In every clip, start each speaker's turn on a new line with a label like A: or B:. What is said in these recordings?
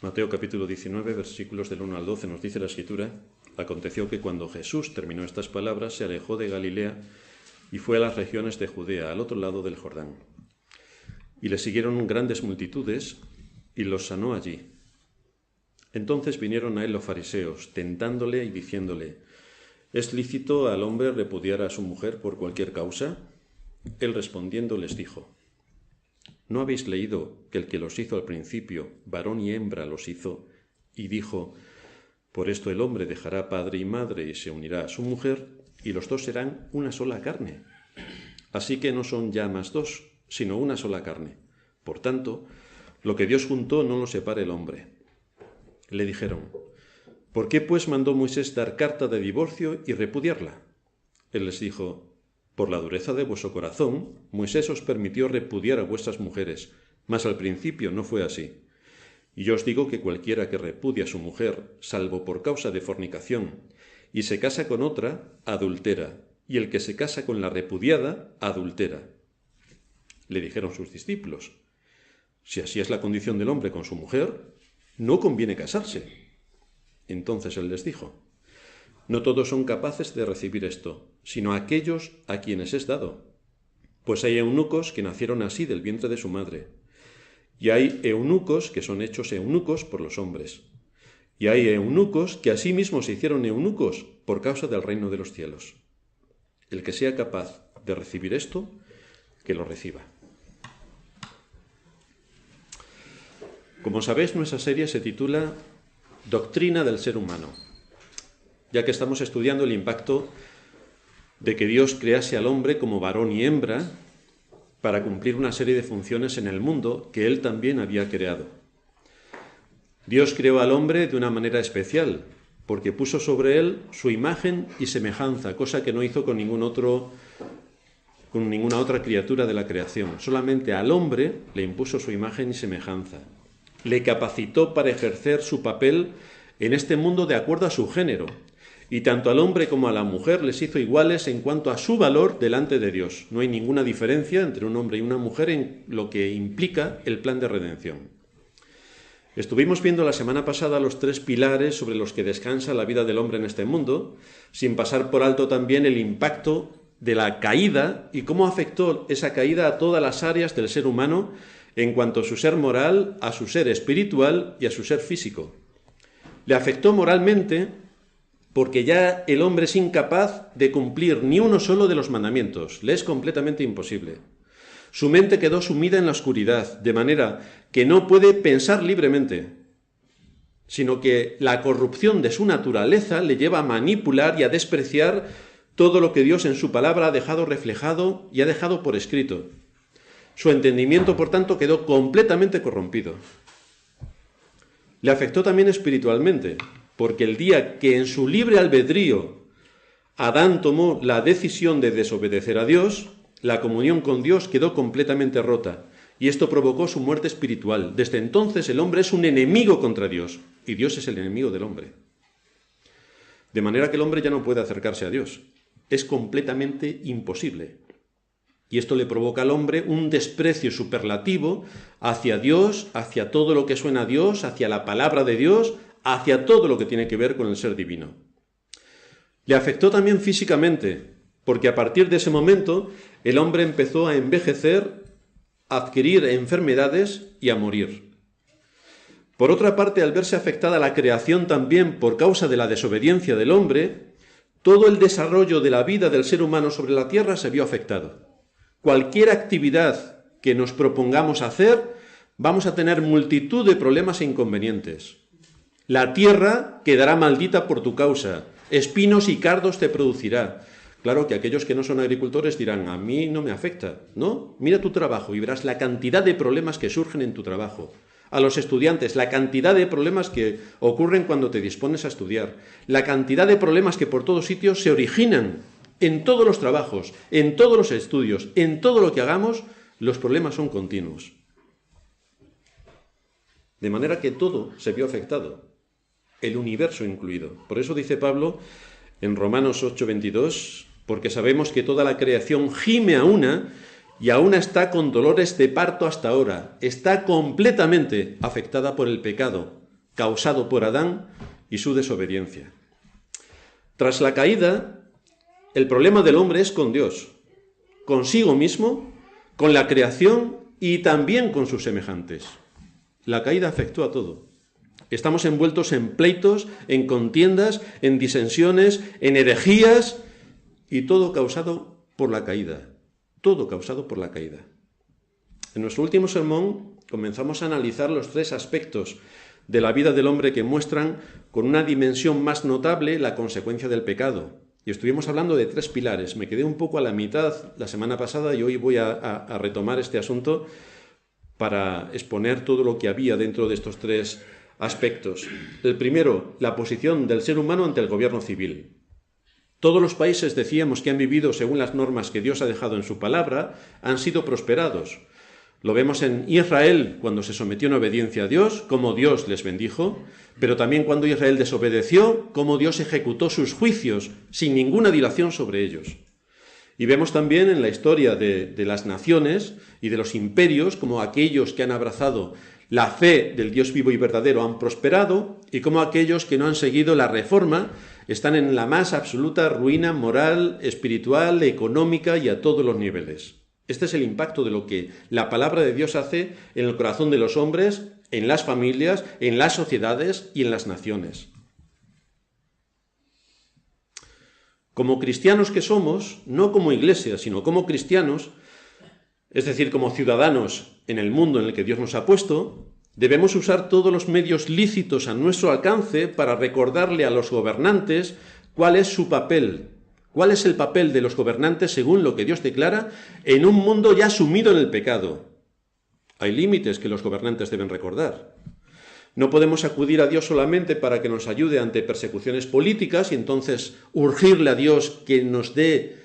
A: Mateo capítulo 19, versículos del 1 al 12, nos dice la Escritura: aconteció que cuando Jesús terminó estas palabras, se alejó de Galilea y fue a las regiones de Judea, al otro lado del Jordán. Y le siguieron grandes multitudes, y los sanó allí. Entonces vinieron a él los fariseos, tentándole y diciéndole: ¿es lícito al hombre repudiar a su mujer por cualquier causa? Él respondiendo les dijo: ¿no habéis leído que el que los hizo al principio, varón y hembra los hizo, y dijo: por esto el hombre dejará padre y madre y se unirá a su mujer, y los dos serán una sola carne? Así que no son ya más dos, sino una sola carne. Por tanto, lo que Dios juntó no lo separe el hombre. Le dijeron: ¿por qué pues mandó Moisés dar carta de divorcio y repudiarla? Él les dijo: por la dureza de vuestro corazón, Moisés os permitió repudiar a vuestras mujeres, mas al principio no fue así. Y yo os digo que cualquiera que repudia a su mujer, salvo por causa de fornicación, y se casa con otra, adultera, y el que se casa con la repudiada, adultera. Le dijeron sus discípulos: si así es la condición del hombre con su mujer, no conviene casarse. Entonces él les dijo: no todos son capaces de recibir esto, sino aquellos a quienes es dado. Pues hay eunucos que nacieron así del vientre de su madre, y hay eunucos que son hechos eunucos por los hombres, y hay eunucos que asimismo se hicieron eunucos por causa del reino de los cielos. El que sea capaz de recibir esto, que lo reciba. Como sabéis, nuestra serie se titula Doctrina del ser humano, ya que estamos estudiando el impacto de que Dios crease al hombre como varón y hembra para cumplir una serie de funciones en el mundo que Él también había creado. Dios creó al hombre de una manera especial, porque puso sobre él su imagen y semejanza, cosa que no hizo con ninguna otra criatura de la creación. Solamente al hombre le impuso su imagen y semejanza. Le capacitó para ejercer su papel en este mundo de acuerdo a su género, y tanto al hombre como a la mujer les hizo iguales en cuanto a su valor delante de Dios. No hay ninguna diferencia entre un hombre y una mujer en lo que implica el plan de redención. Estuvimos viendo la semana pasada los 3 pilares sobre los que descansa la vida del hombre en este mundo, sin pasar por alto también el impacto de la caída y cómo afectó esa caída a todas las áreas del ser humano en cuanto a su ser moral, a su ser espiritual y a su ser físico. Le afectó moralmente porque ya el hombre es incapaz de cumplir ni uno solo de los mandamientos, le es completamente imposible. Su mente quedó sumida en la oscuridad, de manera que no puede pensar libremente, sino que la corrupción de su naturaleza le lleva a manipular y a despreciar todo lo que Dios en su palabra ha dejado reflejado y ha dejado por escrito. Su entendimiento, por tanto, quedó completamente corrompido. Le afectó también espiritualmente, porque el día que en su libre albedrío Adán tomó la decisión de desobedecer a Dios, la comunión con Dios quedó completamente rota, y esto provocó su muerte espiritual. Desde entonces el hombre es un enemigo contra Dios, y Dios es el enemigo del hombre. De manera que el hombre ya no puede acercarse a Dios. Es completamente imposible. Y esto le provoca al hombre un desprecio superlativo hacia Dios, hacia todo lo que suena a Dios, hacia la palabra de Dios, hacia todo lo que tiene que ver con el ser divino. Le afectó también físicamente, porque a partir de ese momento el hombre empezó a envejecer, a adquirir enfermedades y a morir. Por otra parte, al verse afectada la creación también por causa de la desobediencia del hombre, todo el desarrollo de la vida del ser humano sobre la tierra se vio afectado. Cualquier actividad que nos propongamos hacer, vamos a tener multitud de problemas e inconvenientes. La tierra quedará maldita por tu causa, espinos y cardos te producirá. Claro que aquellos que no son agricultores dirán: a mí no me afecta, ¿no? Mira tu trabajo y verás la cantidad de problemas que surgen en tu trabajo. A los estudiantes, la cantidad de problemas que ocurren cuando te dispones a estudiar. La cantidad de problemas que por todos sitios se originan en todos los trabajos, en todos los estudios, en todo lo que hagamos, los problemas son continuos. De manera que todo se vio afectado, el universo incluido. Por eso dice Pablo en Romanos 8:22, porque sabemos que toda la creación gime a una y aún está con dolores de parto hasta ahora. Está completamente afectada por el pecado, causado por Adán y su desobediencia. Tras la caída, el problema del hombre es con Dios, consigo mismo, con la creación y también con sus semejantes. La caída afectó a todo. Estamos envueltos en pleitos, en contiendas, en disensiones, en herejías, y todo causado por la caída. Todo causado por la caída. En nuestro último sermón comenzamos a analizar los 3 aspectos de la vida del hombre que muestran con una dimensión más notable la consecuencia del pecado. Y estuvimos hablando de 3 pilares. Me quedé un poco a la mitad la semana pasada y hoy voy a retomar este asunto para exponer todo lo que había dentro de estos 3 aspectos. El primero, la posición del ser humano ante el gobierno civil. Todos los países, decíamos, que han vivido según las normas que Dios ha dejado en su palabra, han sido prosperados. Lo vemos en Israel cuando se sometió en obediencia a Dios, cómo Dios les bendijo, pero también cuando Israel desobedeció, cómo Dios ejecutó sus juicios sin ninguna dilación sobre ellos. Y vemos también en la historia de las naciones y de los imperios, como aquellos que han abrazado la fe del Dios vivo y verdadero han prosperado, y como aquellos que no han seguido la reforma están en la más absoluta ruina moral, espiritual, económica y a todos los niveles. Este es el impacto de lo que la palabra de Dios hace en el corazón de los hombres, en las familias, en las sociedades y en las naciones. Como cristianos que somos, no como iglesia, sino como cristianos, es decir, como ciudadanos en el mundo en el que Dios nos ha puesto, debemos usar todos los medios lícitos a nuestro alcance para recordarle a los gobernantes cuál es su papel. ¿Cuál es el papel de los gobernantes según lo que Dios declara en un mundo ya sumido en el pecado? Hay límites que los gobernantes deben recordar. No podemos acudir a Dios solamente para que nos ayude ante persecuciones políticas y entonces urgirle a Dios que nos dé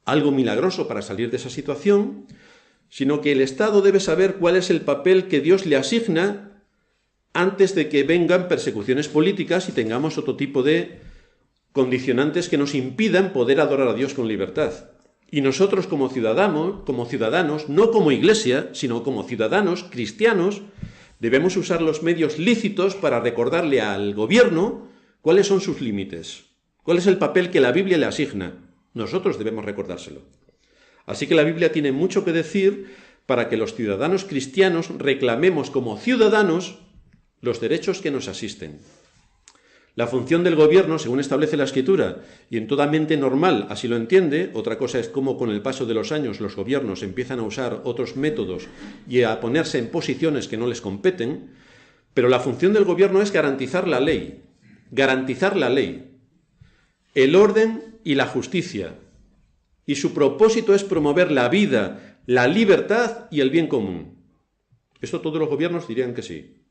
A: algo milagroso para salir de esa situación, sino que el Estado debe saber cuál es el papel que Dios le asigna antes de que vengan persecuciones políticas y tengamos otro tipo de condicionantes que nos impidan poder adorar a Dios con libertad. Y nosotros como ciudadanos, no como iglesia, sino como ciudadanos cristianos, debemos usar los medios lícitos para recordarle al gobierno cuáles son sus límites, cuál es el papel que la Biblia le asigna. Nosotros debemos recordárselo. Así que la Biblia tiene mucho que decir para que los ciudadanos cristianos reclamemos como ciudadanos los derechos que nos asisten. La función del gobierno, según establece la Escritura, y en toda mente normal así lo entiende, otra cosa es cómo con el paso de los años los gobiernos empiezan a usar otros métodos y a ponerse en posiciones que no les competen, pero la función del gobierno es garantizar la ley, el orden y la justicia, y su propósito es promover la vida, la libertad y el bien común. Esto todos los gobiernos dirían que sí.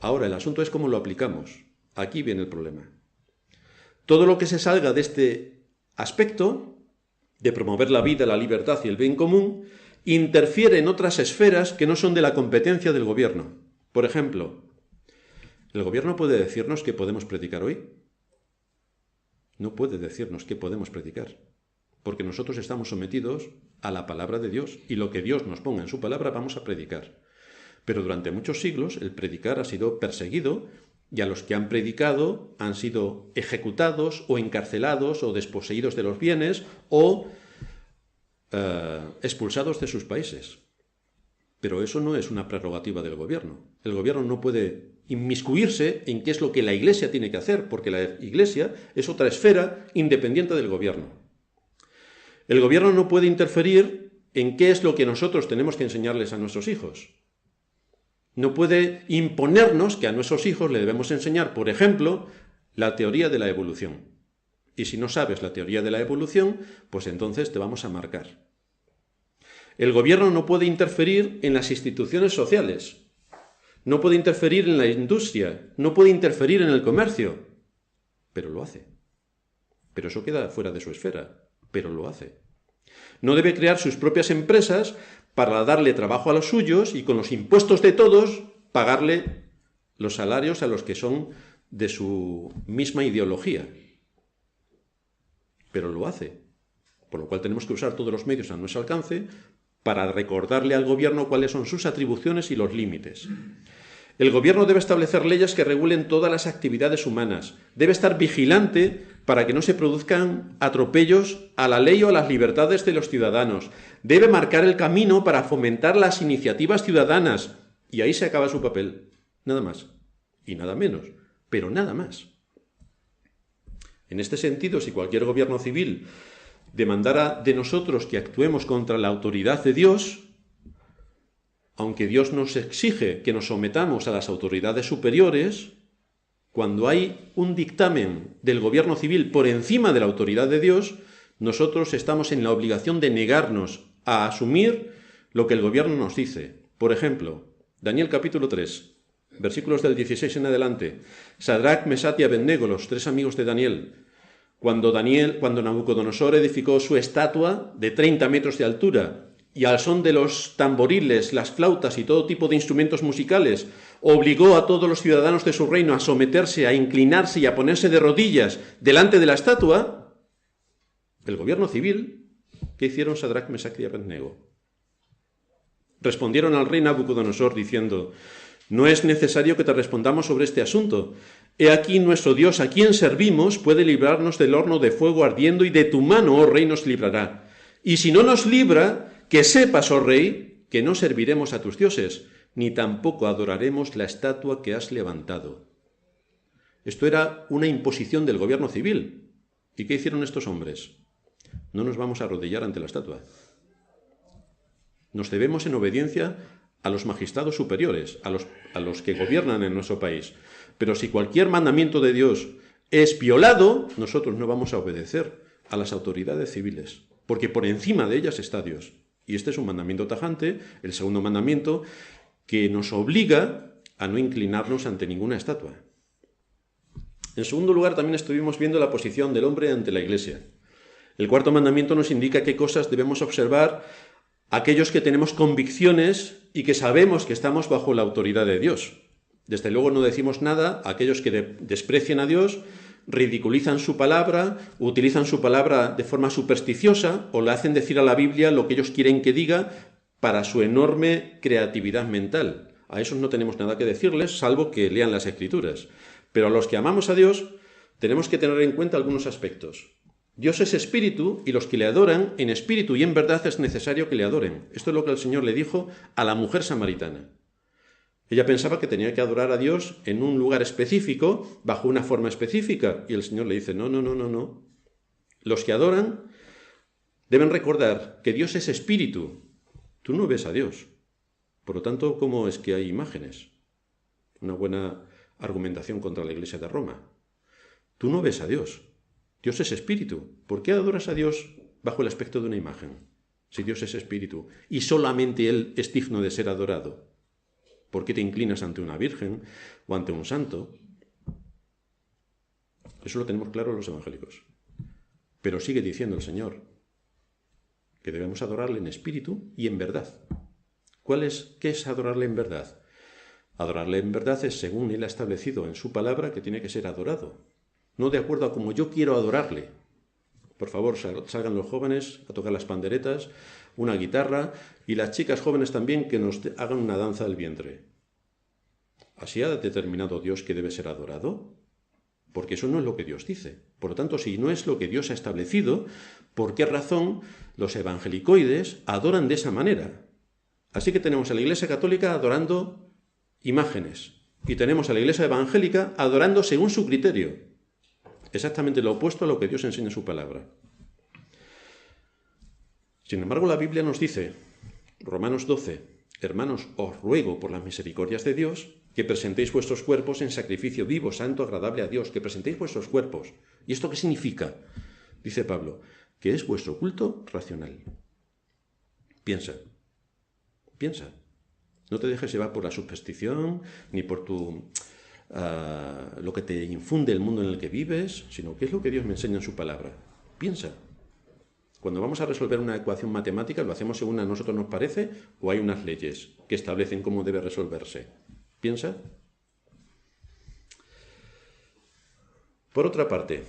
A: Ahora, el asunto es cómo lo aplicamos. Aquí viene el problema. Todo lo que se salga de este aspecto, de promover la vida, la libertad y el bien común, interfiere en otras esferas que no son de la competencia del gobierno. Por ejemplo, ¿el gobierno puede decirnos qué podemos predicar hoy? No puede decirnos qué podemos predicar, porque nosotros estamos sometidos a la palabra de Dios y lo que Dios nos ponga en su palabra vamos a predicar. Pero durante muchos siglos el predicar ha sido perseguido y a los que han predicado han sido ejecutados o encarcelados o desposeídos de los bienes o expulsados de sus países. Pero eso no es una prerrogativa del gobierno. El gobierno no puede inmiscuirse en qué es lo que la Iglesia tiene que hacer, porque la Iglesia es otra esfera independiente del gobierno. El gobierno no puede interferir en qué es lo que nosotros tenemos que enseñarles a nuestros hijos. No puede imponernos que a nuestros hijos le debemos enseñar, por ejemplo, la teoría de la evolución. Y si no sabes la teoría de la evolución, pues entonces te vamos a marcar. El gobierno no puede interferir en las instituciones sociales, no puede interferir en la industria, no puede interferir en el comercio, pero lo hace. Pero eso queda fuera de su esfera, pero lo hace. No debe crear sus propias empresas para darle trabajo a los suyos y con los impuestos de todos pagarle los salarios a los que son de su misma ideología. Pero lo hace, por lo cual tenemos que usar todos los medios a nuestro alcance para recordarle al gobierno cuáles son sus atribuciones y los límites. El gobierno debe establecer leyes que regulen todas las actividades humanas. Debe estar vigilante para que no se produzcan atropellos a la ley o a las libertades de los ciudadanos. Debe marcar el camino para fomentar las iniciativas ciudadanas. Y ahí se acaba su papel. Nada más. Y nada menos. Pero nada más. En este sentido, si cualquier gobierno civil demandara de nosotros que actuemos contra la autoridad de Dios, aunque Dios nos exige que nos sometamos a las autoridades superiores, cuando hay un dictamen del gobierno civil por encima de la autoridad de Dios, nosotros estamos en la obligación de negarnos a asumir lo que el gobierno nos dice. Por ejemplo, Daniel capítulo 3, versículos del 16 en adelante. Sadrach, Mesach y Abednego, los tres amigos de Daniel. Cuando Nabucodonosor edificó su estatua de 30 metros de altura y al son de los tamboriles, las flautas y todo tipo de instrumentos musicales, obligó a todos los ciudadanos de su reino a someterse, a inclinarse y a ponerse de rodillas delante de la estatua, el gobierno civil, ¿qué hicieron Sadrach, Mesach y Abednego? Respondieron al rey Nabucodonosor diciendo: no es necesario que te respondamos sobre este asunto. He aquí nuestro Dios, a quien servimos, puede librarnos del horno de fuego ardiendo, y de tu mano, oh rey, nos librará. Y si no nos libra, que sepas, oh rey, que no serviremos a tus dioses, ni tampoco adoraremos la estatua que has levantado. Esto era una imposición del gobierno civil. ¿Y qué hicieron estos hombres? No nos vamos a arrodillar ante la estatua. Nos debemos en obediencia a los magistrados superiores, a los que gobiernan en nuestro país. Pero si cualquier mandamiento de Dios es violado, nosotros no vamos a obedecer a las autoridades civiles, porque por encima de ellas está Dios. Y este es un mandamiento tajante, el segundo mandamiento, que nos obliga a no inclinarnos ante ninguna estatua. En segundo lugar, también estuvimos viendo la posición del hombre ante la Iglesia. El cuarto mandamiento nos indica qué cosas debemos observar aquellos que tenemos convicciones y que sabemos que estamos bajo la autoridad de Dios. Desde luego no decimos nada a aquellos que desprecian a Dios, ridiculizan su palabra, utilizan su palabra de forma supersticiosa o le hacen decir a la Biblia lo que ellos quieren que diga para su enorme creatividad mental. A esos no tenemos nada que decirles, salvo que lean las Escrituras. Pero a los que amamos a Dios tenemos que tener en cuenta algunos aspectos. Dios es espíritu y los que le adoran en espíritu y en verdad es necesario que le adoren. Esto es lo que el Señor le dijo a la mujer samaritana. Ella pensaba que tenía que adorar a Dios en un lugar específico, bajo una forma específica, y el Señor le dice: no. Los que adoran deben recordar que Dios es espíritu. Tú no ves a Dios. Por lo tanto, ¿cómo es que hay imágenes? Una buena argumentación contra la Iglesia de Roma. Tú no ves a Dios. Dios es espíritu. ¿Por qué adoras a Dios bajo el aspecto de una imagen? Si Dios es espíritu y solamente Él es digno de ser adorado. ¿Por qué te inclinas ante una virgen o ante un santo? Eso lo tenemos claro los evangélicos. Pero sigue diciendo el Señor que debemos adorarle en espíritu y en verdad. ¿Qué es adorarle en verdad? Adorarle en verdad es, según Él ha establecido en su palabra, que tiene que ser adorado. No de acuerdo a como yo quiero adorarle. Por favor, salgan los jóvenes a tocar las panderetas, una guitarra, y las chicas jóvenes también, que nos hagan una danza del vientre. ¿Así ha determinado Dios que debe ser adorado? Porque eso no es lo que Dios dice. Por lo tanto, si no es lo que Dios ha establecido, ¿por qué razón los evangelicoides adoran de esa manera? Así que tenemos a la Iglesia Católica adorando imágenes, y tenemos a la Iglesia Evangélica adorando según su criterio. Exactamente lo opuesto a lo que Dios enseña en su palabra. Sin embargo, la Biblia nos dice, Romanos 12, hermanos, os ruego por las misericordias de Dios que presentéis vuestros cuerpos en sacrificio vivo, santo, agradable a Dios, que presentéis vuestros cuerpos. ¿Y esto qué significa? Dice Pablo, que es vuestro culto racional. Piensa. No te dejes llevar por la superstición, ni por lo que te infunde el mundo en el que vives, sino qué es lo que Dios me enseña en su palabra. Piensa. Cuando vamos a resolver una ecuación matemática, ¿lo hacemos según a nosotros nos parece o hay unas leyes que establecen cómo debe resolverse? Piensa. Por otra parte,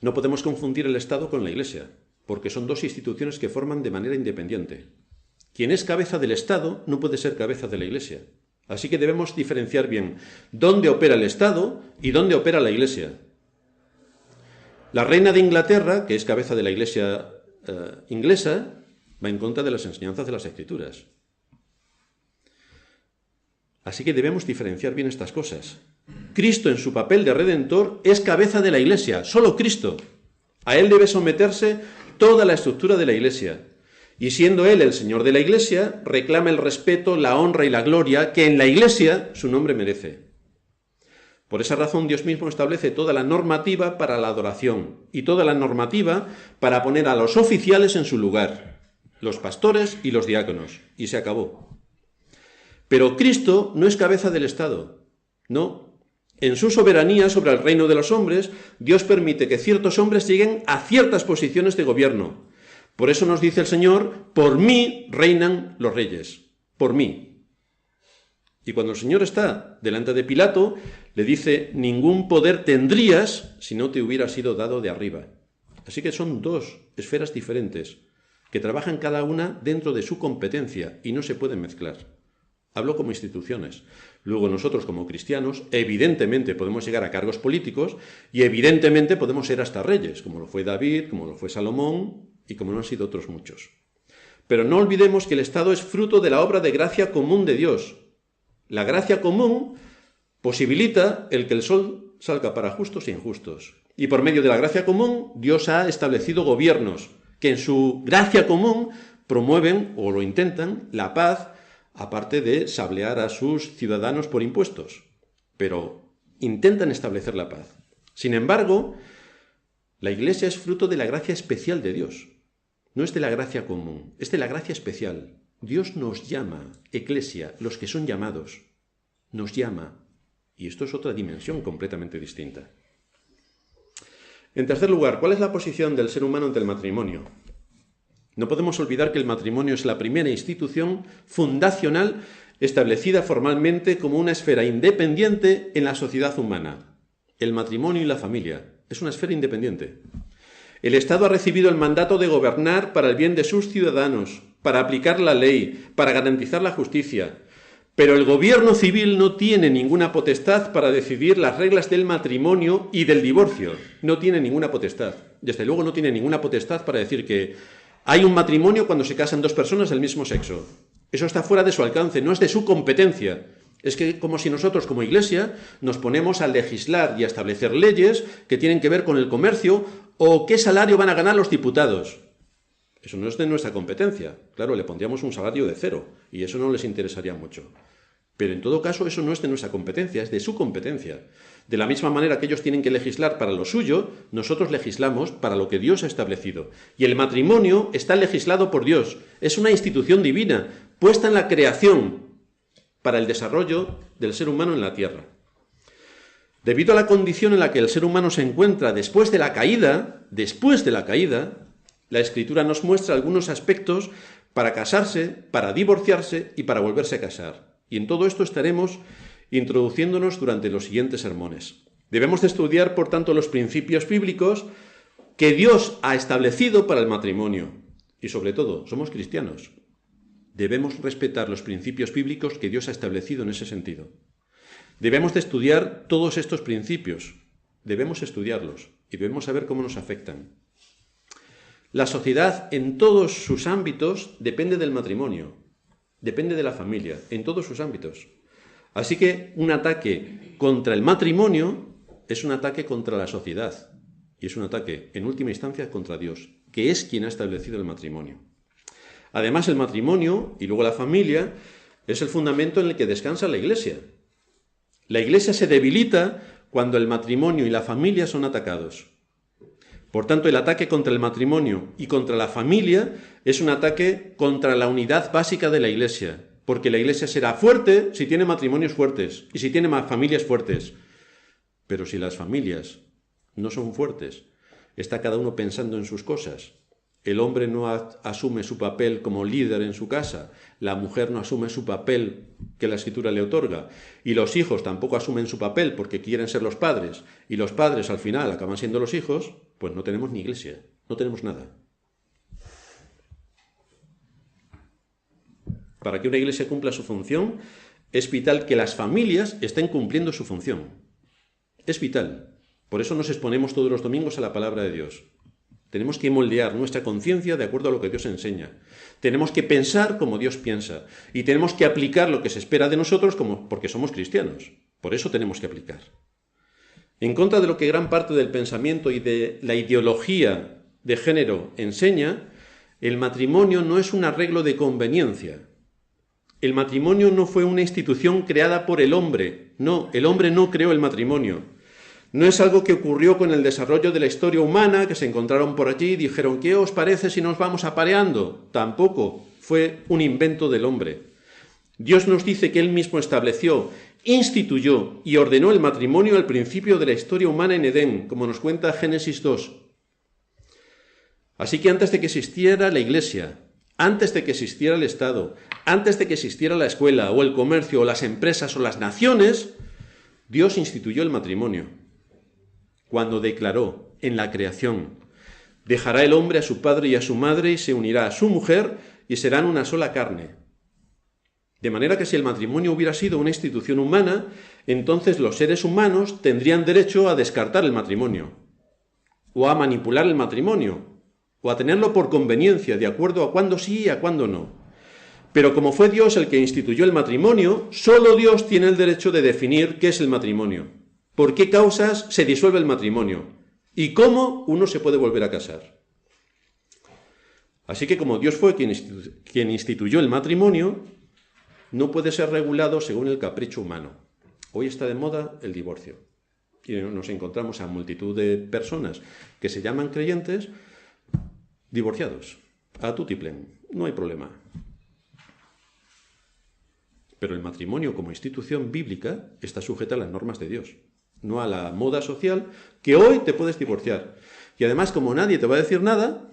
A: no podemos confundir el Estado con la Iglesia, porque son dos instituciones que forman de manera independiente. Quien es cabeza del Estado no puede ser cabeza de la Iglesia. Así que debemos diferenciar bien dónde opera el Estado y dónde opera la Iglesia. La reina de Inglaterra, que es cabeza de la Iglesia inglesa, va en contra de las enseñanzas de las Escrituras. Así que debemos diferenciar bien estas cosas. Cristo, en su papel de Redentor, es cabeza de la Iglesia, solo Cristo. A Él debe someterse toda la estructura de la Iglesia. Y siendo Él el Señor de la Iglesia, reclama el respeto, la honra y la gloria que en la Iglesia su nombre merece. Por esa razón Dios mismo establece toda la normativa para la adoración y toda la normativa para poner a los oficiales en su lugar, los pastores y los diáconos. Y se acabó. Pero Cristo no es cabeza del Estado, no. En su soberanía sobre el reino de los hombres, Dios permite que ciertos hombres lleguen a ciertas posiciones de gobierno. Por eso nos dice el Señor, por mí reinan los reyes, por mí. Y cuando el Señor está delante de Pilato, le dice, ningún poder tendrías si no te hubiera sido dado de arriba. Así que son dos esferas diferentes, que trabajan cada una dentro de su competencia y no se pueden mezclar. Hablo como instituciones. Luego nosotros como cristianos, evidentemente podemos llegar a cargos políticos y evidentemente podemos ser hasta reyes, como lo fue David, como lo fue Salomón y como lo han sido otros muchos. Pero no olvidemos que el Estado es fruto de la obra de gracia común de Dios. La gracia común posibilita el que el sol salga para justos e injustos. Y por medio de la gracia común, Dios ha establecido gobiernos que en su gracia común promueven, o lo intentan, la paz, aparte de sablear a sus ciudadanos por impuestos. Pero intentan establecer la paz. Sin embargo, la Iglesia es fruto de la gracia especial de Dios. No es de la gracia común, es de la gracia especial. Dios nos llama, Eclesia, los que son llamados, nos llama. Y esto es otra dimensión completamente distinta. En tercer lugar, ¿cuál es la posición del ser humano ante el matrimonio? No podemos olvidar que el matrimonio es la primera institución fundacional establecida formalmente como una esfera independiente en la sociedad humana. El matrimonio y la familia es una esfera independiente. El Estado ha recibido el mandato de gobernar para el bien de sus ciudadanos, para aplicar la ley, para garantizar la justicia. Pero el gobierno civil no tiene ninguna potestad para decidir las reglas del matrimonio y del divorcio. No tiene ninguna potestad. Desde luego no tiene ninguna potestad para decir que hay un matrimonio cuando se casan dos personas del mismo sexo. Eso está fuera de su alcance, no es de su competencia. Es que como si nosotros como Iglesia nos ponemos a legislar y a establecer leyes que tienen que ver con el comercio o qué salario van a ganar los diputados. Eso no es de nuestra competencia. Claro, le pondríamos un salario de 0 y eso no les interesaría mucho. Pero en todo caso eso no es de nuestra competencia, es de su competencia. De la misma manera que ellos tienen que legislar para lo suyo, nosotros legislamos para lo que Dios ha establecido. Y el matrimonio está legislado por Dios. Es una institución divina, puesta en la creación para el desarrollo del ser humano en la tierra. Debido a la condición en la que el ser humano se encuentra después de la caída, la Escritura nos muestra algunos aspectos para casarse, para divorciarse y para volverse a casar. Y en todo esto estaremos introduciéndonos durante los siguientes sermones. Debemos de estudiar, por tanto, los principios bíblicos que Dios ha establecido para el matrimonio. Y sobre todo, somos cristianos. Debemos respetar los principios bíblicos que Dios ha establecido en ese sentido. Debemos de estudiar todos estos principios. Debemos estudiarlos y debemos saber cómo nos afectan. La sociedad en todos sus ámbitos depende del matrimonio, depende de la familia, en todos sus ámbitos. Así que un ataque contra el matrimonio es un ataque contra la sociedad y es un ataque, en última instancia, contra Dios, que es quien ha establecido el matrimonio. Además, el matrimonio y luego la familia es el fundamento en el que descansa la Iglesia. La Iglesia se debilita cuando el matrimonio y la familia son atacados. Por tanto, el ataque contra el matrimonio y contra la familia es un ataque contra la unidad básica de la Iglesia, porque la Iglesia será fuerte si tiene matrimonios fuertes y si tiene familias fuertes. Pero si las familias no son fuertes, está cada uno pensando en sus cosas. El hombre no asume su papel como líder en su casa, la mujer no asume su papel que la Escritura le otorga, y los hijos tampoco asumen su papel porque quieren ser los padres, y los padres al final acaban siendo los hijos, pues no tenemos ni Iglesia, no tenemos nada. Para que una Iglesia cumpla su función, Es vital que las familias estén cumpliendo su función. Es vital. Por eso nos exponemos todos los domingos a la palabra de Dios. Tenemos que moldear nuestra conciencia de acuerdo a lo que Dios enseña. Tenemos que pensar como Dios piensa. Y tenemos que aplicar lo que se espera de nosotros porque somos cristianos. Por eso tenemos que aplicar. En contra de lo que gran parte del pensamiento y de la ideología de género enseña, el matrimonio no es un arreglo de conveniencia. El matrimonio no fue una institución creada por el hombre. No, el hombre no creó el matrimonio. No es algo que ocurrió con el desarrollo de la historia humana, que se encontraron por allí y dijeron, ¿qué os parece si nos vamos apareando? Tampoco fue un invento del hombre. Dios nos dice que Él mismo estableció, instituyó y ordenó el matrimonio al principio de la historia humana en Edén, como nos cuenta Génesis 2. Así que antes de que existiera la Iglesia, antes de que existiera el Estado, antes de que existiera la escuela o el comercio o las empresas o las naciones, Dios instituyó el matrimonio. Cuando declaró en la creación, dejará el hombre a su padre y a su madre y se unirá a su mujer y serán una sola carne. De manera que si el matrimonio hubiera sido una institución humana, entonces los seres humanos tendrían derecho a descartar el matrimonio, o a manipular el matrimonio, o a tenerlo por conveniencia, de acuerdo a cuándo sí y a cuándo no. Pero como fue Dios el que instituyó el matrimonio, solo Dios tiene el derecho de definir qué es el matrimonio. ¿Por qué causas se disuelve el matrimonio? ¿Y cómo uno se puede volver a casar? Así que como Dios fue quien instituyó el matrimonio, no puede ser regulado según el capricho humano. Hoy está de moda el divorcio. Y nos encontramos a multitud de personas que se llaman creyentes divorciados. A tutiplén, no hay problema. Pero el matrimonio como institución bíblica está sujeta a las normas de Dios, no a la moda social, que hoy te puedes divorciar. Y además, como nadie te va a decir nada,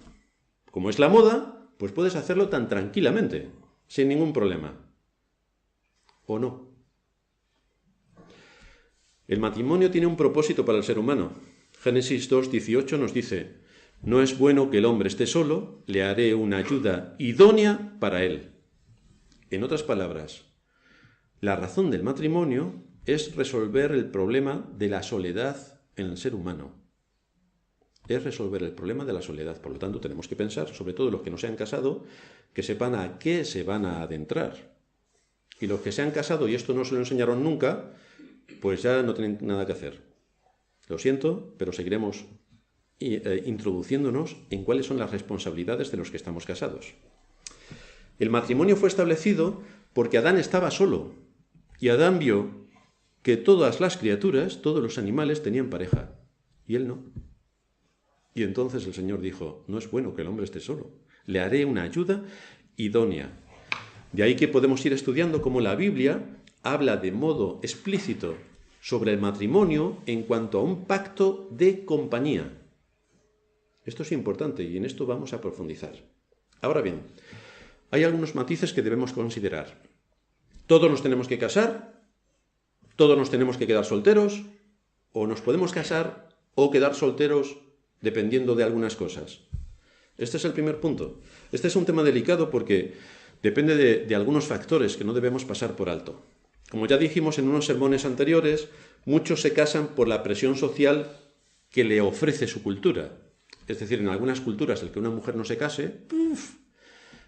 A: como es la moda, pues puedes hacerlo tan tranquilamente, sin ningún problema. ¿O no? El matrimonio tiene un propósito para el ser humano. Génesis 2:18 nos dice, no es bueno que el hombre esté solo, le haré una ayuda idónea para él. En otras palabras, la razón del matrimonio es resolver el problema de la soledad en el ser humano. Es resolver el problema de la soledad. Por lo tanto, tenemos que pensar, sobre todo los que no se han casado, que sepan a qué se van a adentrar. Y los que se han casado y esto no se lo enseñaron nunca, pues ya no tienen nada que hacer. Lo siento, pero seguiremos introduciéndonos en cuáles son las responsabilidades de los que estamos casados. El matrimonio fue establecido porque Adán estaba solo. Y Adán vio que todas las criaturas, todos los animales tenían pareja, y él no. Y entonces el Señor dijo, no es bueno que el hombre esté solo, le haré una ayuda idónea. De ahí que podemos ir estudiando cómo la Biblia habla de modo explícito sobre el matrimonio en cuanto a un pacto de compañía. Esto es importante y en esto vamos a profundizar. Ahora bien, hay algunos matices que debemos considerar. ¿Todos nos tenemos que casar? ¿Todos nos tenemos que quedar solteros? ¿O nos podemos casar o quedar solteros dependiendo de algunas cosas? Este es el primer punto. Este es un tema delicado porque depende de algunos factores que no debemos pasar por alto. Como ya dijimos en unos sermones anteriores, muchos se casan por la presión social que le ofrece su cultura. Es decir, en algunas culturas el que una mujer no se case,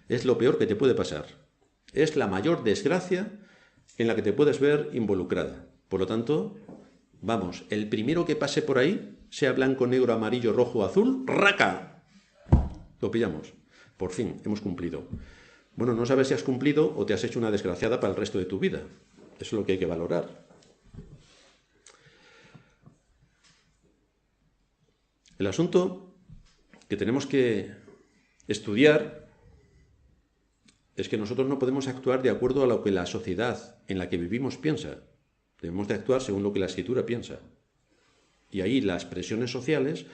A: es lo peor que te puede pasar. Es la mayor desgracia en la que te puedes ver involucrada. Por lo tanto, vamos, el primero que pase por ahí, sea blanco, negro, amarillo, rojo, azul, ¡raca! Lo pillamos. Por fin, hemos cumplido. Bueno, no sabes si has cumplido o te has hecho una desgraciada para el resto de tu vida. Eso es lo que hay que valorar. El asunto que tenemos que estudiar es que nosotros no podemos actuar de acuerdo a lo que la sociedad en la que vivimos piensa. Debemos de actuar según lo que la Escritura piensa. Y ahí las presiones sociales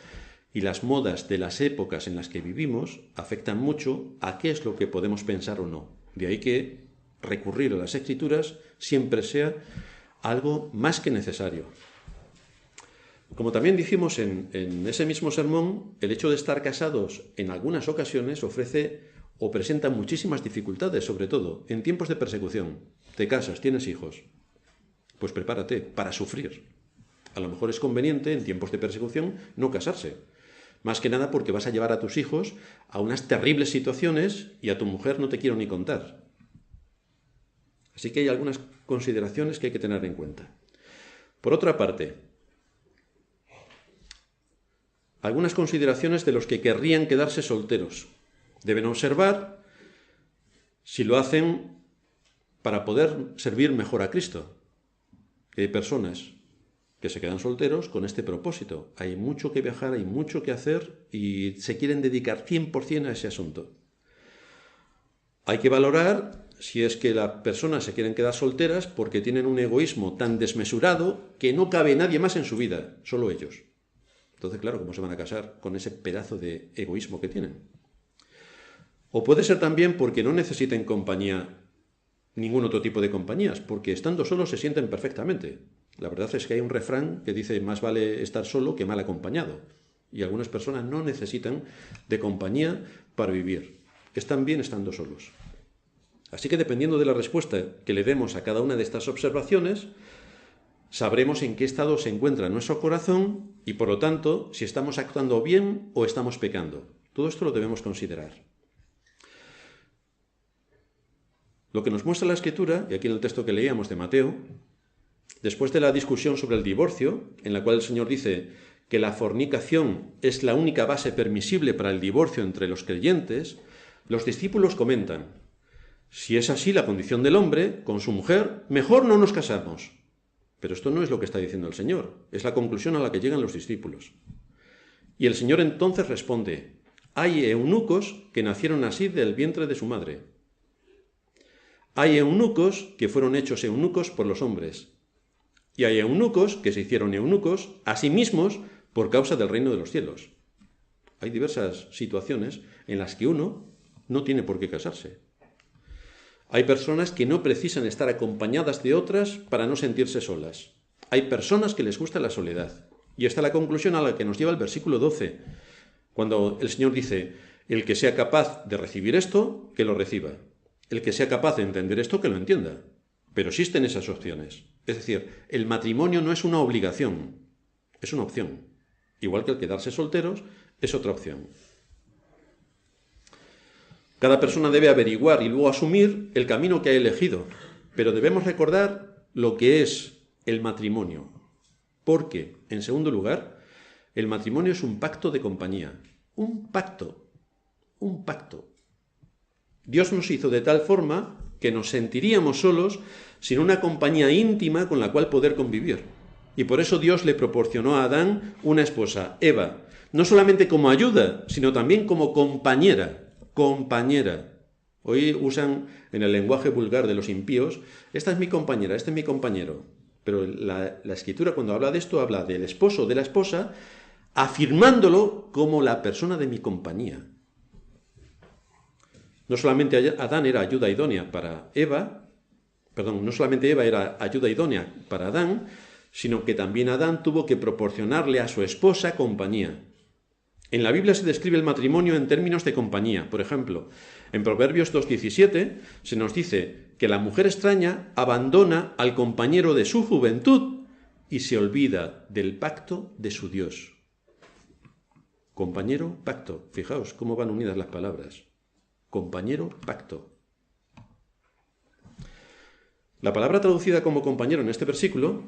A: y las modas de las épocas en las que vivimos afectan mucho a qué es lo que podemos pensar o no. De ahí que recurrir a las Escrituras siempre sea algo más que necesario. Como también dijimos en ese mismo sermón, el hecho de estar casados en algunas ocasiones ofrece o presenta muchísimas dificultades, sobre todo en tiempos de persecución. te casas, tienes hijos, pues prepárate para sufrir. A lo mejor es conveniente en tiempos de persecución no casarse. Más que nada porque vas a llevar a tus hijos a unas terribles situaciones y a tu mujer no te quiero ni contar. Así que hay algunas consideraciones que hay que tener en cuenta. Por otra parte, algunas consideraciones de los que querrían quedarse solteros. Deben observar si lo hacen para poder servir mejor a Cristo. Hay personas que se quedan solteros con este propósito. Hay mucho que viajar, hay mucho que hacer y se quieren dedicar 100% a ese asunto. Hay que valorar si es que las personas se quieren quedar solteras porque tienen un egoísmo tan desmesurado que no cabe nadie más en su vida, solo ellos. Entonces, claro, ¿cómo se van a casar con ese pedazo de egoísmo que tienen? O puede ser también porque no necesiten compañía, ningún otro tipo de compañías, porque estando solos se sienten perfectamente. La verdad es que hay un refrán que dice más vale estar solo que mal acompañado. Y algunas personas no necesitan de compañía para vivir. Están bien estando solos. Así que dependiendo de la respuesta que le demos a cada una de estas observaciones, sabremos en qué estado se encuentra nuestro corazón y, por lo tanto, si estamos actuando bien o estamos pecando. Todo esto lo debemos considerar. Lo que nos muestra la Escritura, y aquí en el texto que leíamos de Mateo, después de la discusión sobre el divorcio, en la cual el Señor dice que la fornicación es la única base permisible para el divorcio entre los creyentes, los discípulos comentan: si es así la condición del hombre con su mujer, mejor no nos casamos. Pero esto no es lo que está diciendo el Señor, es la conclusión a la que llegan los discípulos. Y el Señor entonces responde: hay eunucos que nacieron así del vientre de su madre. Hay eunucos que fueron hechos eunucos por los hombres. Y hay eunucos que se hicieron eunucos a sí mismos por causa del reino de los cielos. Hay diversas situaciones en las que uno no tiene por qué casarse. Hay personas que no precisan estar acompañadas de otras para no sentirse solas. Hay personas que les gusta la soledad. Y esta es la conclusión a la que nos lleva el versículo 12, cuando el Señor dice: el que sea capaz de recibir esto, que lo reciba. El que sea capaz de entender esto, que lo entienda. Pero existen esas opciones. Es decir, el matrimonio no es una obligación, es una opción. Igual que el quedarse solteros es otra opción. Cada persona debe averiguar y luego asumir el camino que ha elegido, pero debemos recordar lo que es el matrimonio. Porque, en segundo lugar, el matrimonio es un pacto de compañía. Un pacto. Un pacto. Dios nos hizo de tal forma que nos sentiríamos solos sin una compañía íntima con la cual poder convivir. Y por eso Dios le proporcionó a Adán una esposa, Eva, no solamente como ayuda, sino también como compañera. Compañera. Hoy usan en el lenguaje vulgar de los impíos: esta es mi compañera, este es mi compañero. Pero la Escritura, cuando habla de esto, habla del esposo o de la esposa, afirmándolo como la persona de mi compañía. No solamente Adán era ayuda idónea para Eva, no solamente Eva era ayuda idónea para Adán, sino que también Adán tuvo que proporcionarle a su esposa compañía. En la Biblia se describe el matrimonio en términos de compañía. Por ejemplo, en Proverbios 2:17 se nos dice que la mujer extraña abandona al compañero de su juventud y se olvida del pacto de su Dios. Compañero, pacto. Fijaos cómo van unidas las palabras. Compañero, pacto. La palabra traducida como compañero en este versículo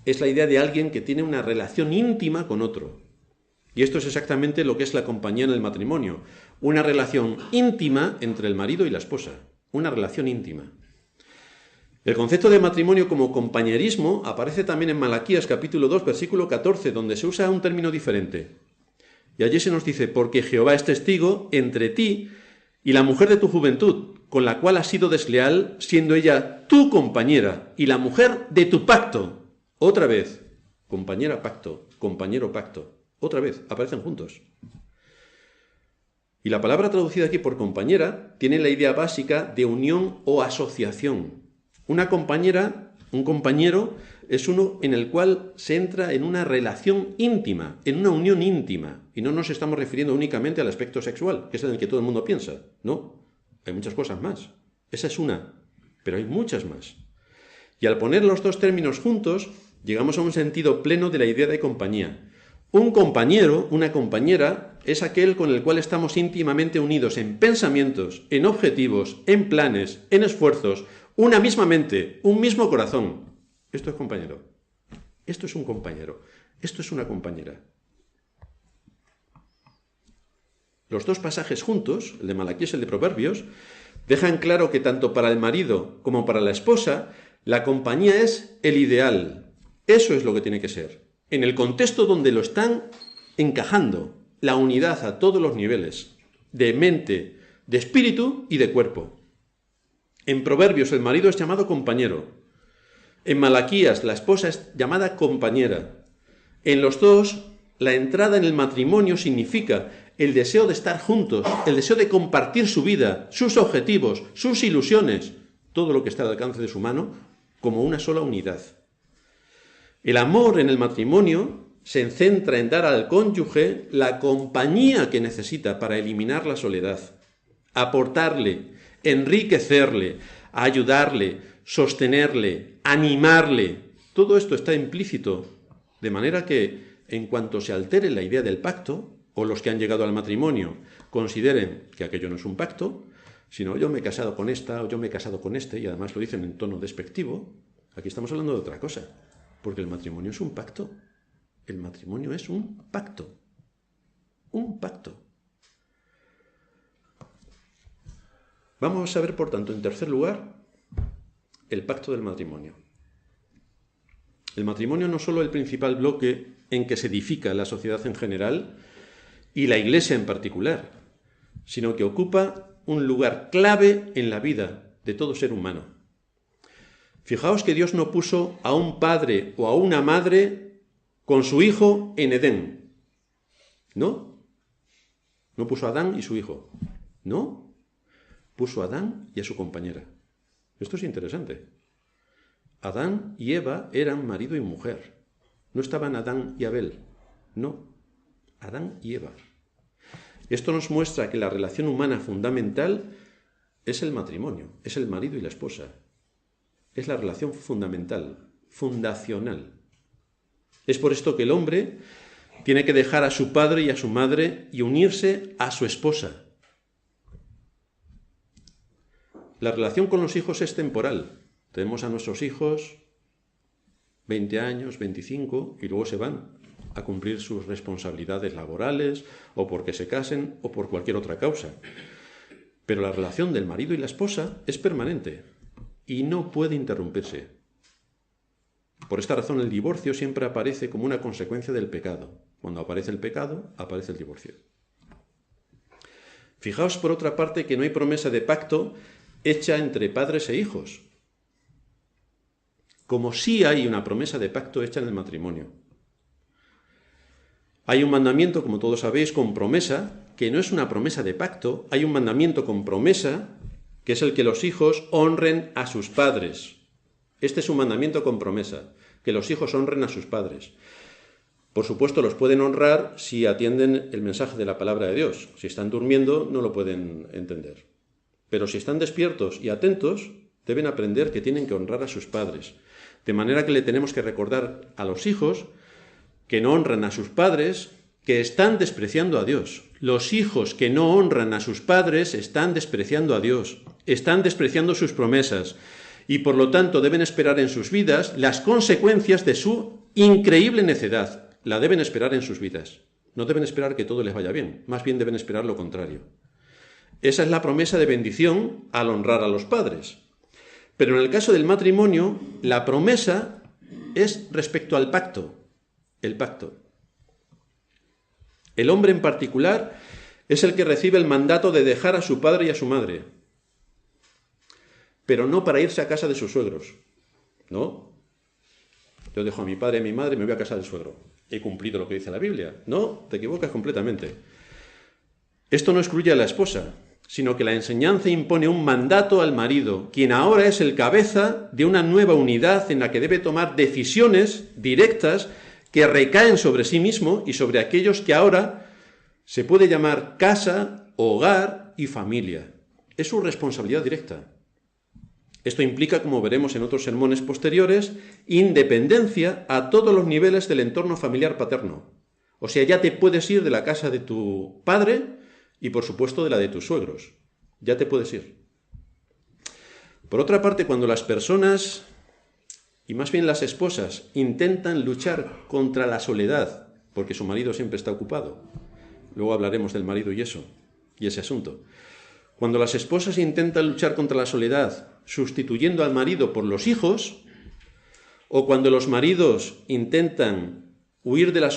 A: es la idea de alguien que tiene una relación íntima con otro. Y esto es exactamente lo que es la compañía en el matrimonio. Una relación íntima entre el marido y la esposa. Una relación íntima. El concepto de matrimonio como compañerismo aparece también en Malaquías capítulo 2, versículo 14, donde se usa un término diferente. Y allí se nos dice: porque Jehová es testigo entre ti y la mujer de tu juventud, con la cual has sido desleal, siendo ella tu compañera y la mujer de tu pacto. Otra vez, compañera pacto, compañero pacto. Otra vez, aparecen juntos. Y la palabra traducida aquí por compañera tiene la idea básica de unión o asociación. Una compañera, un compañero, es uno en el cual se entra en una relación íntima, en una unión íntima. Y no nos estamos refiriendo únicamente al aspecto sexual, que es en el que todo el mundo piensa. No, hay muchas cosas más. Esa es una. pero hay muchas más. Y al poner los dos términos juntos, llegamos a un sentido pleno de la idea de compañía. Un compañero, una compañera, es aquel con el cual estamos íntimamente unidos en pensamientos, en objetivos, en planes, en esfuerzos, una misma mente, un mismo corazón. Esto es compañero. Esto es un compañero. Esto es una compañera. Los dos pasajes juntos, el de Malaquías y el de Proverbios, dejan claro que tanto para el marido como para la esposa, la compañía es el ideal. Eso es lo que tiene que ser. En el contexto donde lo están encajando, la unidad a todos los niveles, de mente, de espíritu y de cuerpo. En Proverbios el marido es llamado compañero. En Malaquías la esposa es llamada compañera. En los dos, la entrada en el matrimonio significa el deseo de estar juntos, el deseo de compartir su vida, sus objetivos, sus ilusiones, todo lo que está al alcance de su mano, como una sola unidad. El amor en el matrimonio se centra en dar al cónyuge la compañía que necesita para eliminar la soledad, aportarle, enriquecerle, ayudarle, sostenerle, animarle. Todo esto está implícito, de manera que en cuanto se altere la idea del pacto, o los que han llegado al matrimonio consideren que aquello no es un pacto, sino yo me he casado con esta o yo me he casado con este, y además lo dicen en tono despectivo, aquí estamos hablando de otra cosa, porque el matrimonio es un pacto. El matrimonio es un pacto. Un pacto. Vamos a ver, por tanto, en tercer lugar, el pacto del matrimonio. El matrimonio no solo es el principal bloque en que se edifica la sociedad en general y la Iglesia en particular, sino que ocupa un lugar clave en la vida de todo ser humano. Fijaos que Dios no puso a un padre o a una madre con su hijo en Edén. ¿No? No puso a Adán y su hijo. No. Puso a Adán y a su compañera. Esto es interesante. Adán y Eva eran marido y mujer. No estaban Adán y Abel. No. Adán y Eva. Esto nos muestra que la relación humana fundamental es el matrimonio, es el marido y la esposa. Es la relación fundamental, fundacional. Es por esto que el hombre tiene que dejar a su padre y a su madre y unirse a su esposa. La relación con los hijos es temporal. Tenemos a nuestros hijos 20 años, 25, y luego se van a cumplir sus responsabilidades laborales, o porque se casen, o por cualquier otra causa. Pero la relación del marido y la esposa es permanente y no puede interrumpirse. Por esta razón el divorcio siempre aparece como una consecuencia del pecado. Cuando aparece el pecado, aparece el divorcio. Fijaos, por otra parte, que no hay promesa de pacto hecha entre padres e hijos, como sí hay una promesa de pacto hecha en el matrimonio. Hay un mandamiento, como todos sabéis, con promesa, que no es una promesa de pacto. Hay un mandamiento con promesa, que es el que los hijos honren a sus padres. Este es un mandamiento con promesa, que los hijos honren a sus padres. Por supuesto, los pueden honrar si atienden el mensaje de la palabra de Dios. Si están durmiendo, no lo pueden entender. Pero si están despiertos y atentos, deben aprender que tienen que honrar a sus padres. De manera que le tenemos que recordar a los hijos que no honran a sus padres, que están despreciando a Dios. Los hijos que no honran a sus padres están despreciando a Dios, están despreciando sus promesas, y por lo tanto deben esperar en sus vidas las consecuencias de su increíble necedad. La deben esperar en sus vidas. No deben esperar que todo les vaya bien, más bien deben esperar lo contrario. Esa es la promesa de bendición al honrar a los padres. Pero en el caso del matrimonio, la promesa es respecto al pacto. El pacto. El hombre en particular es el que recibe el mandato de dejar a su padre y a su madre, pero no para irse a casa de sus suegros. No. Yo dejo a mi padre y a mi madre y me voy a casa del suegro. He cumplido lo que dice la Biblia. No, te equivocas completamente. Esto no excluye a la esposa, sino que la enseñanza impone un mandato al marido, quien ahora es el cabeza de una nueva unidad en la que debe tomar decisiones directas que recaen sobre sí mismo y sobre aquellos que ahora se puede llamar casa, hogar y familia. Es su responsabilidad directa. Esto implica, como veremos en otros sermones posteriores, independencia a todos los niveles del entorno familiar paterno. O sea, ya te puedes ir de la casa de tu padre y, por supuesto, de la de tus suegros. Ya te puedes ir. Por otra parte, cuando las personas, y más bien las esposas, intentan luchar contra la soledad, porque su marido siempre está ocupado, luego hablaremos del marido y eso, y ese asunto. Cuando las esposas intentan luchar contra la soledad sustituyendo al marido por los hijos, o cuando los maridos intentan huir de la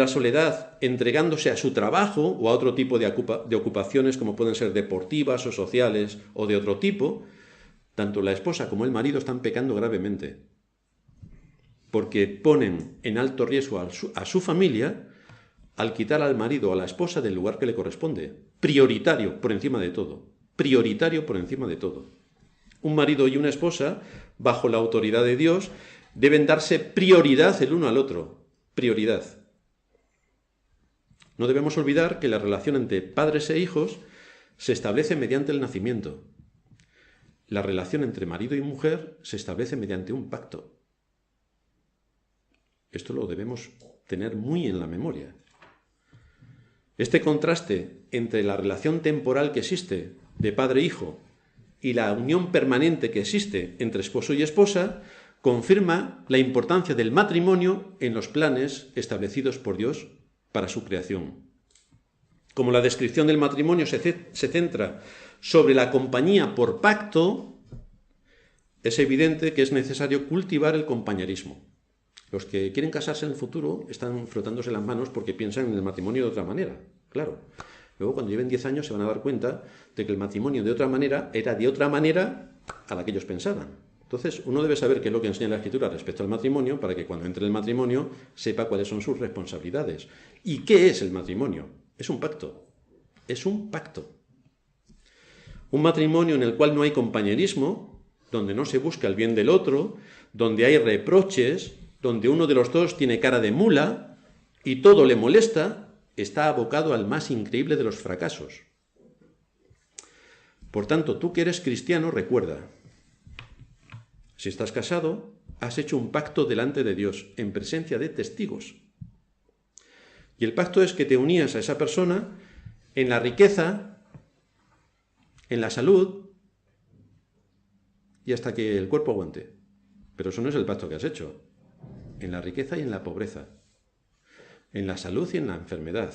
A: soledad entregándose a su trabajo o a otro tipo de ocupaciones como pueden ser deportivas o sociales o de otro tipo, tanto la esposa como el marido están pecando gravemente, porque ponen en alto riesgo a su familia al quitar al marido o a la esposa del lugar que le corresponde, prioritario por encima de todo, prioritario por encima de todo. Un marido y una esposa, bajo la autoridad de Dios, deben darse prioridad el uno al otro, prioridad. No debemos olvidar que la relación entre padres e hijos se establece mediante el nacimiento. La relación entre marido y mujer se establece mediante un pacto. Esto lo debemos tener muy en la memoria. Este contraste entre la relación temporal que existe de padre e hijo y la unión permanente que existe entre esposo y esposa confirma la importancia del matrimonio en los planes establecidos por Dios para su creación. Como la descripción del matrimonio se centra sobre la compañía por pacto, es evidente que es necesario cultivar el compañerismo. Los que quieren casarse en el futuro están frotándose las manos porque piensan en el matrimonio de otra manera, claro. Luego, cuando lleven 10 años, se van a dar cuenta de que el matrimonio de otra manera era de otra manera a la que ellos pensaban. Entonces, uno debe saber qué es lo que enseña la Escritura respecto al matrimonio para que cuando entre en el matrimonio sepa cuáles son sus responsabilidades. ¿Y qué es el matrimonio? Es un pacto. Es un pacto. Un matrimonio en el cual no hay compañerismo, donde no se busca el bien del otro, donde hay reproches, donde uno de los dos tiene cara de mula y todo le molesta, está abocado al más increíble de los fracasos. Por tanto, tú que eres cristiano, recuerda, si estás casado, has hecho un pacto delante de Dios, en presencia de testigos. Y el pacto es que te unías a esa persona en la riqueza, en la salud y hasta que el cuerpo aguante. Pero eso no es el pacto que has hecho. En la riqueza y en la pobreza, en la salud y en la enfermedad,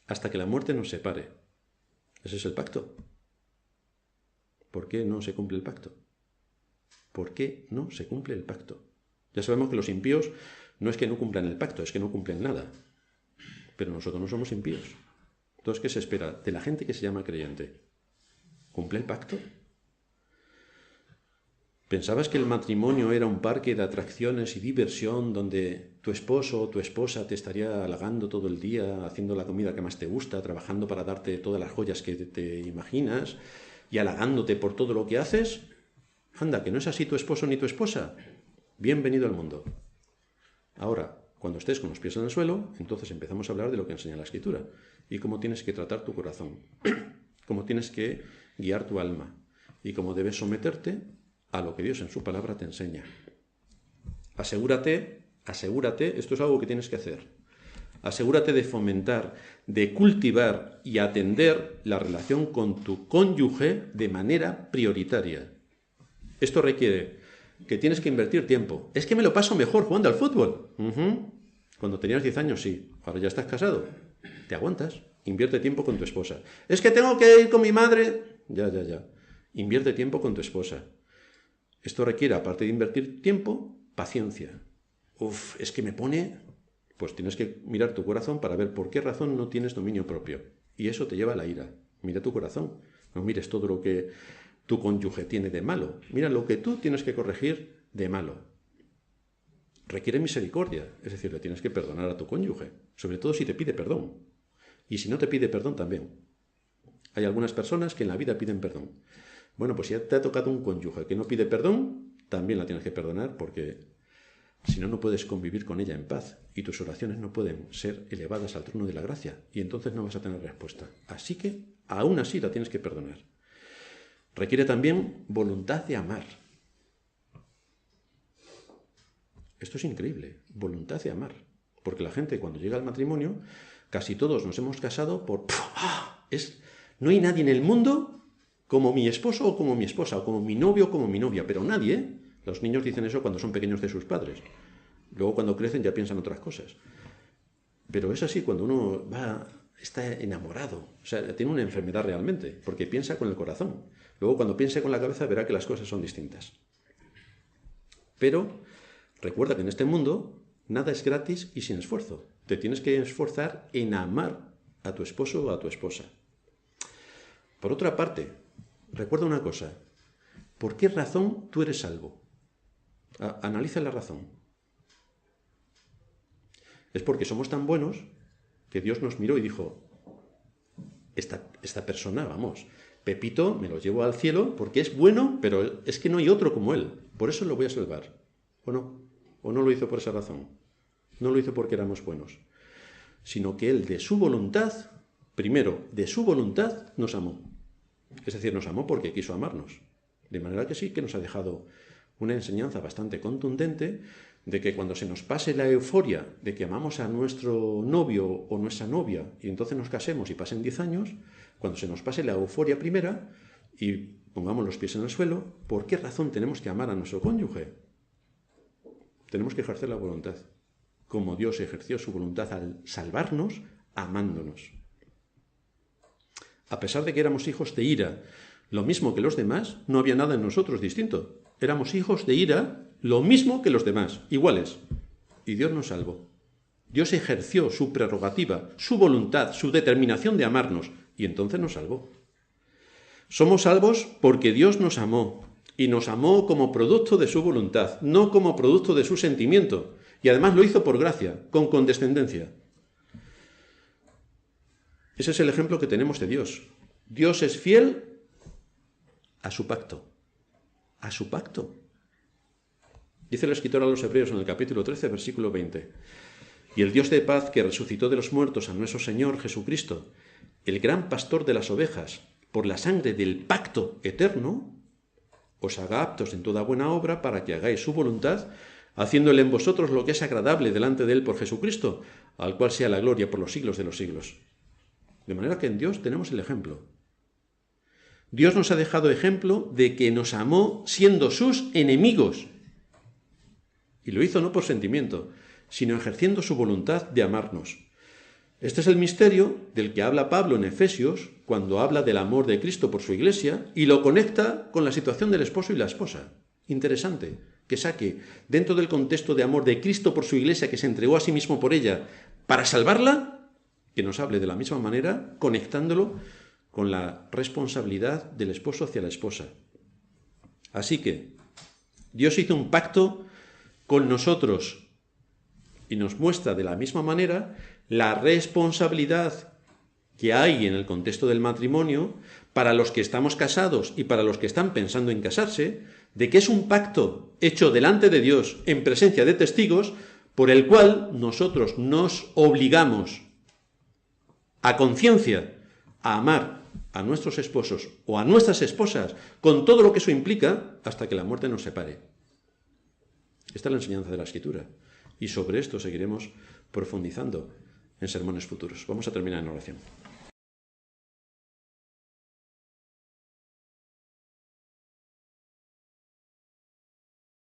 A: hasta que la muerte nos separe. Ese es el pacto. ¿Por qué no se cumple el pacto? ¿Por qué no se cumple el pacto? Ya sabemos que los impíos no es que no cumplan el pacto, es que no cumplen nada. Pero nosotros no somos impíos. Entonces, ¿qué se espera de la gente que se llama creyente? ¿Cumple el pacto? ¿Pensabas que el matrimonio era un parque de atracciones y diversión donde tu esposo o tu esposa te estaría halagando todo el día, haciendo la comida que más te gusta, trabajando para darte todas las joyas que te imaginas y halagándote por todo lo que haces? Anda, que no es así tu esposo ni tu esposa. Bienvenido al mundo. Ahora, cuando estés con los pies en el suelo, entonces empezamos a hablar de lo que enseña la Escritura y cómo tienes que tratar tu corazón, cómo tienes que guiar tu alma y cómo debes someterte a lo que Dios en su palabra te enseña. Asegúrate, esto es algo que tienes que hacer. Asegúrate de fomentar, de cultivar y atender la relación con tu cónyuge de manera prioritaria. Esto requiere que tienes que invertir tiempo. Es que me lo paso mejor jugando al fútbol. Cuando tenías 10 años, sí. Ahora ya estás casado. Te aguantas. Invierte tiempo con tu esposa. Es que tengo que ir con mi madre. Ya. Invierte tiempo con tu esposa. Esto requiere, aparte de invertir tiempo, paciencia. Es que me pone... Pues tienes que mirar tu corazón para ver por qué razón no tienes dominio propio. Y eso te lleva a la ira. Mira tu corazón. No mires todo lo que tu cónyuge tiene de malo. Mira lo que tú tienes que corregir de malo. Requiere misericordia. Es decir, le tienes que perdonar a tu cónyuge. Sobre todo si te pide perdón. Y si no te pide perdón también. Hay algunas personas que en la vida piden perdón. Bueno, pues si ya te ha tocado un cónyuge que no pide perdón, también la tienes que perdonar porque si no, no puedes convivir con ella en paz y tus oraciones no pueden ser elevadas al trono de la gracia y entonces no vas a tener respuesta. Así que, aún así, la tienes que perdonar. requiere también voluntad de amar. Esto es increíble, voluntad de amar. Porque la gente cuando llega al matrimonio, casi todos nos hemos casado por... no hay nadie en el mundo como mi esposo o como mi esposa, o como mi novio o como mi novia, pero nadie, ¿eh? Los niños dicen eso cuando son pequeños de sus padres. Luego cuando crecen ya piensan otras cosas. Pero es así cuando uno está enamorado, o sea, tiene una enfermedad realmente, porque piensa con el corazón. Luego cuando piense con la cabeza verá que las cosas son distintas. Pero recuerda que en este mundo nada es gratis y sin esfuerzo. Te tienes que esforzar en amar a tu esposo o a tu esposa. Por otra parte, recuerda una cosa. ¿Por qué razón tú eres salvo? Analiza la razón. Es porque somos tan buenos que Dios nos miró y dijo, esta persona, vamos, Pepito me lo llevo al cielo porque es bueno, pero es que no hay otro como él. Por eso lo voy a salvar. ¿O no? ¿O no lo hizo por esa razón? No lo hizo porque éramos buenos, sino que él de su voluntad, primero, de su voluntad nos amó. Es decir, nos amó porque quiso amarnos. De manera que sí, que nos ha dejado una enseñanza bastante contundente de que cuando se nos pase la euforia de que amamos a nuestro novio o nuestra novia y entonces nos casemos y pasen 10 años, cuando se nos pase la euforia primera y pongamos los pies en el suelo, ¿por qué razón tenemos que amar a nuestro cónyuge? Tenemos que ejercer la voluntad, como Dios ejerció su voluntad al salvarnos, amándonos. A pesar de que éramos hijos de ira, lo mismo que los demás, no había nada en nosotros distinto. Éramos hijos de ira, lo mismo que los demás, iguales. Y Dios nos salvó. Dios ejerció su prerrogativa, su voluntad, su determinación de amarnos, y entonces nos salvó. Somos salvos porque Dios nos amó, y nos amó como producto de su voluntad, no como producto de su sentimiento, y además lo hizo por gracia, con condescendencia. Ese es el ejemplo que tenemos de Dios. Dios es fiel a su pacto. A su pacto. Dice el escritor a los Hebreos en el capítulo 13, versículo 20. Y el Dios de paz que resucitó de los muertos a nuestro Señor Jesucristo, el gran pastor de las ovejas, por la sangre del pacto eterno, os haga aptos en toda buena obra para que hagáis su voluntad, haciéndole en vosotros lo que es agradable delante de Él por Jesucristo, al cual sea la gloria por los siglos de los siglos. De manera que en Dios tenemos el ejemplo. Dios nos ha dejado ejemplo de que nos amó siendo sus enemigos. Y lo hizo no por sentimiento, sino ejerciendo su voluntad de amarnos. Este es el misterio del que habla Pablo en Efesios, cuando habla del amor de Cristo por su iglesia, y lo conecta con la situación del esposo y la esposa. Interesante que saque, dentro del contexto de amor de Cristo por su iglesia, que se entregó a sí mismo por ella, para salvarla, que nos hable de la misma manera, conectándolo con la responsabilidad del esposo hacia la esposa. Así que Dios hizo un pacto con nosotros y nos muestra de la misma manera la responsabilidad que hay en el contexto del matrimonio para los que estamos casados y para los que están pensando en casarse, de que es un pacto hecho delante de Dios en presencia de testigos por el cual nosotros nos obligamos a conciencia a amar a nuestros esposos o a nuestras esposas con todo lo que eso implica hasta que la muerte nos separe. Esta es la enseñanza de la Escritura y sobre esto seguiremos profundizando en sermones futuros. Vamos a terminar en oración.